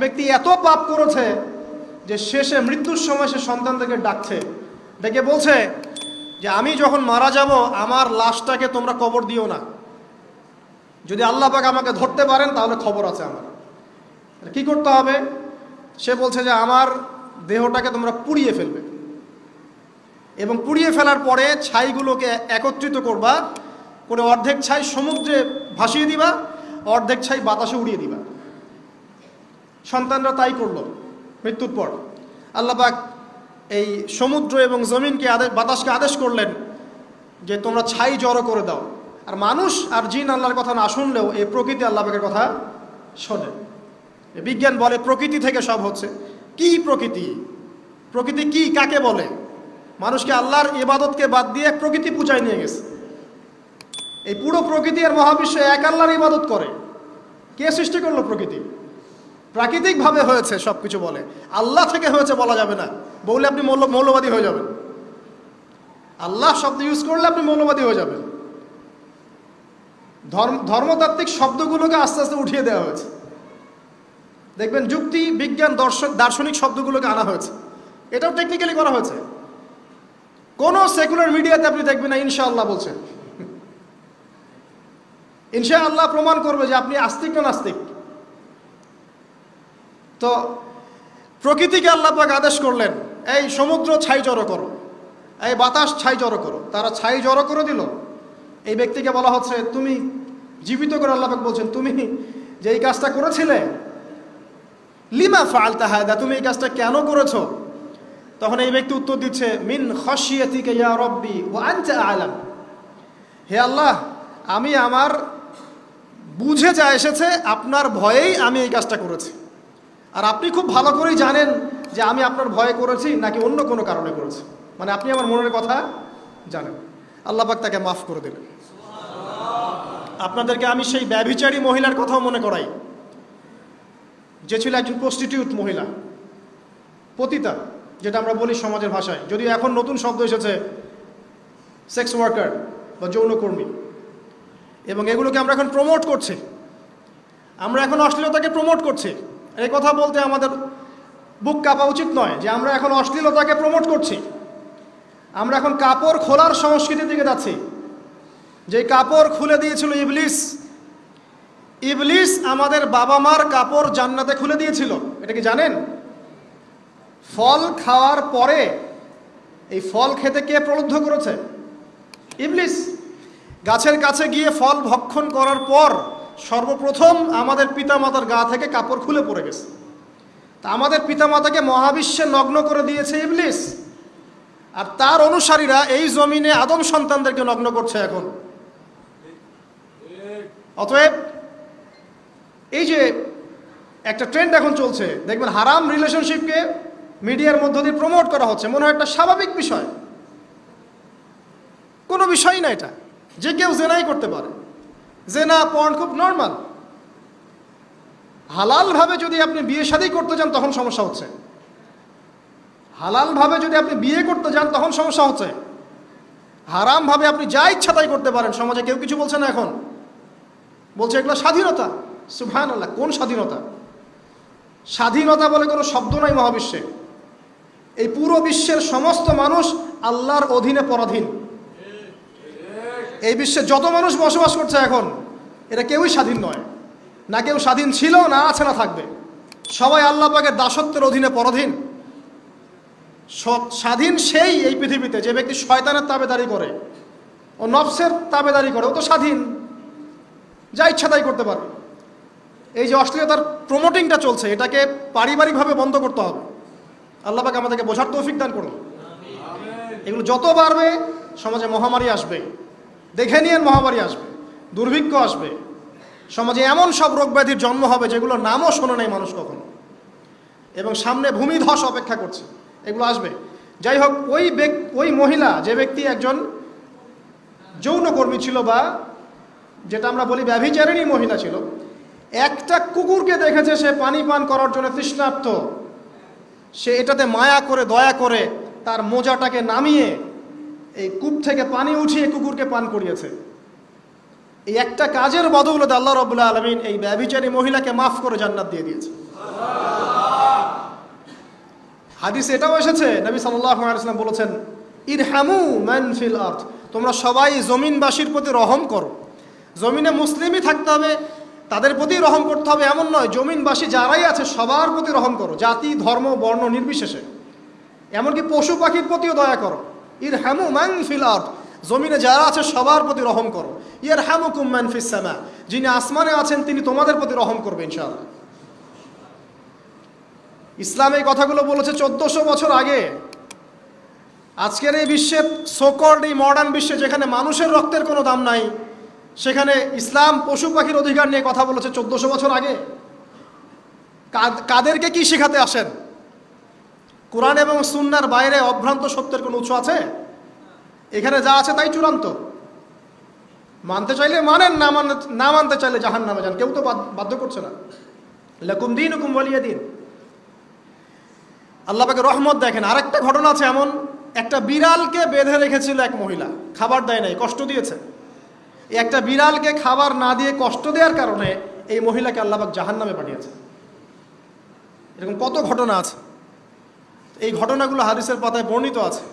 ব্যক্তি এত পাপ করেছে যে শেষে মৃত্যুর সময় সে সন্তানদেরকে ডাকছে, ডেকে বলছে যে আমি যখন মারা যাব আমার লাশটাকে তোমরা কবর দিও না, যদি আল্লাহ পাক আমাকে ধরতে পারেন তাহলে খবর আছে আমার। কি করতে হবে? সে বলছে যে আমার দেহটাকে তোমরা পুড়িয়ে ফেলবে এবং পুড়িয়ে ফেলার পরে ছাইগুলোকে একত্রিত করবা, করে অর্ধেক ছাই সমুদ্রে ভাসিয়ে দিবা, অর্ধেক ছাই বাতাসে উড়িয়ে দিবা। সন্তানরা তাই করলো। মৃত্যুর পর আল্লাহ পাক এই সমুদ্র এবং জমিনকে বাতাসকে আদেশ করলেন যে তোমরা ছাই জড়ো করে দাও। আর মানুষ আর জিন আল্লাহর কথা না শুনলেও এই প্রকৃতি আল্লাহ পাকের কথা শোনে। বিজ্ঞান বলে প্রকৃতি থেকে সব হচ্ছে। কি প্রকৃতি? প্রকৃতি কি, কাকে বলে? মানুষকে আল্লাহর ইবাদতকে বাদ দিয়ে প্রকৃতি পূজায় নিয়ে গেছে। এই পুরো প্রকৃতি আর মহাবিশ্ব এক আল্লাহর ইবাদত করে। কে সৃষ্টি করলো প্রকৃতি? প্রাকৃতিকভাবে হয়েছে সব কিছু বলে, আল্লাহ থেকে হয়েছে বলা যাবে না। বললে আপনি মৌলবাদী হয়ে যাবেন। আল্লাহ শব্দ ইউজ করলে আপনি মৌলবাদী হয়ে যাবেন। ধর্মতাত্ত্বিক শব্দগুলোকে আস্তে আস্তে উঠিয়ে দেওয়া হয়েছে। দেখবেন যুক্তি, বিজ্ঞান, দার্শনিক শব্দগুলোকে আনা হয়েছে। এটাও টেকনিক্যালি করা হয়েছে। কোনো সেকুলার মিডিয়াতে আপনি দেখবেন না ইনশাআল্লাহ বলছেন। ইনশাআল্লাহ প্রমাণ করবে যে আপনি আস্তিক না নাস্তিক। তো প্রকৃতিকে আল্লাহ পাক আদেশ করলেন এই সমুদ্র ছাই জড়ো করো, এই বাতাস ছাই জড়ো করো। তারা ছাই জড়ো করে দিল। এই ব্যক্তিকে বলা হচ্ছে তুমি জীবিত করে আল্লাহ পাক বলছেন তুমি যে এই কাজটা করেছিলে, লিমা ফাআলতা হাদা, তুমি এই কাজটা কেন করেছো? তখন এই ব্যক্তি উত্তর দিচ্ছে মিন খাশিয়াতিকা ইয়া রাব্বি ওয়া আনতা আ'লাম। হে আল্লাহ, আমি আমার বুঝে যা এসেছে আপনার ভয়েই আমি এই কাজটা করেছি, আর আপনি খুব ভালো করেই জানেন যে আমি আপনার ভয়ে করেছি নাকি অন্য কোনো কারণে করেছি। মানে আপনি আমার মনের কথা জানেন। আল্লাহ পাক তাকে মাফ করে দিলেন। আপনাদেরকে আমি সেই ব্যভিচারী মহিলার কথাও মনে করাই, যে ছিল একজন প্রস্টিটিউট মহিলা, পতিতা, যেটা আমরা বলি সমাজের ভাষায়, যদিও এখন নতুন শব্দ এসেছে সেক্স ওয়ার্কার বা যৌনকর্মী। এবং এগুলোকে আমরা এখন প্রমোট করছি। আমরা এখন অশ্লীলতাকে প্রমোট করছি। এই কথা বলতে আমাদের বুক কাঁপা উচিত নয় যে আমরা এখন অশ্লীলতাকে প্রমোট করছি। আমরা এখন কাপড় খোলার সংস্কৃতির দিকে যাচ্ছি। যে কাপড় খুলে দিয়েছিল ইবলিস। ইবলিস আমাদের বাবা মার কাপড় জান্নাতে খুলে দিয়েছিল, এটা কি জানেন? ফল খাওয়ার পরে এই ফল খেতে কে প্রলুব্ধ করেছে? ইবলিস। গাছের কাছে গিয়ে ফল ভক্ষণ করার পর সর্বপ্রথম আমাদের পিতামাতার গা থেকে কাপড় খুলে পড়ে গেছে। তা আমাদের পিতামাতাকে মহাবিশ্বে নগ্ন করে দিয়েছে ইবলিস, আর তার অনুসারীরা এই জমিনে আদম সন্তানদেরকে নগ্ন করছে এখন। অতএব এই যে একটা ট্রেন্ড এখন চলছে, দেখবেন হারাম রিলেশনশিপকে মিডিয়ার মধ্য দিয়ে প্রমোট করা হচ্ছে, মনে হয় একটা স্বাভাবিক বিষয়। কোনো বিষয়ই না এটা, যে কেউ জেনাই করতে পারে। জেনা, পর্ন খুব নর্মাল। হালালভাবে যদি আপনি বিয়ে শাদী করতে যান তখন সমস্যা হচ্ছে। হালালভাবে যদি আপনি বিয়ে করতে যান তখন সমস্যা হচ্ছে। হারামভাবে আপনি যা ইচ্ছা তাই করতে পারেন, সমাজে কেউ কিছু বলছে না। এখন বলছে এগুলো স্বাধীনতা। সুবহানাল্লাহ, কোন স্বাধীনতা? স্বাধীনতা বলে কোনো শব্দ নাই মহাবিশ্বে। এই পুরো বিশ্বের সমস্ত মানুষ আল্লাহর অধীনে পরাধীন। এই বিশ্বে যত মানুষ বসবাস করছে এখন, এরা কেউই স্বাধীন নয়। না কেউ স্বাধীন ছিল, না আছে, না থাকবে। সবাই আল্লাহ পাকের দাসত্বের অধীনে পরাধীন। স্বাধীন সেই এই পৃথিবীতে যে ব্যক্তি শয়তানের তাবেদারি করে, ও নফসের তাবেদারি করে, ও তো স্বাধীন, যা ইচ্ছা তাই করতে পারে। এই যে অশ্লীলতার প্রমোটিংটা চলছে, এটাকে পারিবারিকভাবে বন্ধ করতে হবে। আল্লাহ পাক আমাদেরকে বোঝার তৌফিক দান করুন। এগুলো যত বাড়বে সমাজে মহামারী আসবে, দেখে নিয়ে মহামারী আসবে, দুর্ভিক্ষ আসবে, সমাজে এমন সব রোগ ব্যাধির জন্ম হবে যেগুলোর নামও শোনে নাই মানুষ কখনো, এবং সামনে ভূমিধস অপেক্ষা করছে, এগুলো আসবে। যাই হোক, ওই মহিলা, যে ব্যক্তি একজন যৌনকর্মী ছিল, বা যেটা আমরা বলি ব্যভিচারিণী মহিলা ছিল, একটা কুকুরকে দেখেছে সে পানি পান করার জন্য তৃষ্ণার্ত, সে এটাতে মায়া করে, দয়া করে তার মোজাটাকে নামিয়ে এই কূপ থেকে পানি উঠিয়ে কুকুরকে পান করিয়েছে। এই একটা কাজের বদৌলতে আল্লাহ রাব্বুল আলামিন এই ব্যভিচারী মহিলাকে মাফ করে জান্নাত দিয়ে দিয়েছে। হাদিস এটাও এসেছে, নবী সাল্লাল্লাহু আলাইহি ওয়াসাল্লাম বলেছেন, ইরহামু মান ফিল আরদ, তোমরা সবাই জমিনবাসীর প্রতি রহম করো। জমিনে মুসলিমই থাকতে হবে, তাদের প্রতি রহম করতে হবে এমন নয়, জমিনবাসী যারাই আছে সবার প্রতি রহম করো, জাতি ধর্ম বর্ণ নির্বিশেষে, এমনকি পশু পাখির প্রতিও দয়া করো। ইরহামু মান ফিল আরদ, জমিনে যারা আছে সবার প্রতি রহম করো। ইয়ারহামুকুম মান ফিস সামা, যিনি আসমানে আছেন তিনি তোমাদের প্রতি রহম করবেন ইনশাআল্লাহ। ইসলাম এই কথাগুলো বলেছে 1400 বছর আগে। আজকের এই বিশ্বে, সোকল্ড এই মডার্ন বিশ্বে যেখানে মানুষের রক্তের কোনো দাম নাই, সেখানে ইসলাম পশু পাখির অধিকার নিয়ে কথা বলেছে 1400 বছর আগে। কাদেরকে কি শেখাতে আসেন? কোরআন এবং সুন্নাহর বাইরে অভ্রান্ত সত্যের কোনো উৎস আছে? এখানে যা আছে তাই চূড়ান্ত। মানতে চাইলে মানেন, না মানতে চাইলে জাহান্নামে যান, কেউ তো বাধ্য করছে না। লাকুম দীনুকুম ওয়ালিয়া দিন। আল্লাহ পাকের রহমত দেখেন। আরেকটা ঘটনা আছে এমন, একটা বিড়ালকে বেঁধে রেখেছিল এক মহিলা, খাবার দেয় নাই, কষ্ট দিয়েছে। একটা বিড়ালকে খাবার না দিয়ে কষ্ট দেওয়ার কারণে এই মহিলাকে আল্লাহ পাক জাহান্নামে পাঠিয়েছে। এরকম কত ঘটনা আছে, এই ঘটনাগুলো হাদিসের পাতায় বর্ণিত আছে।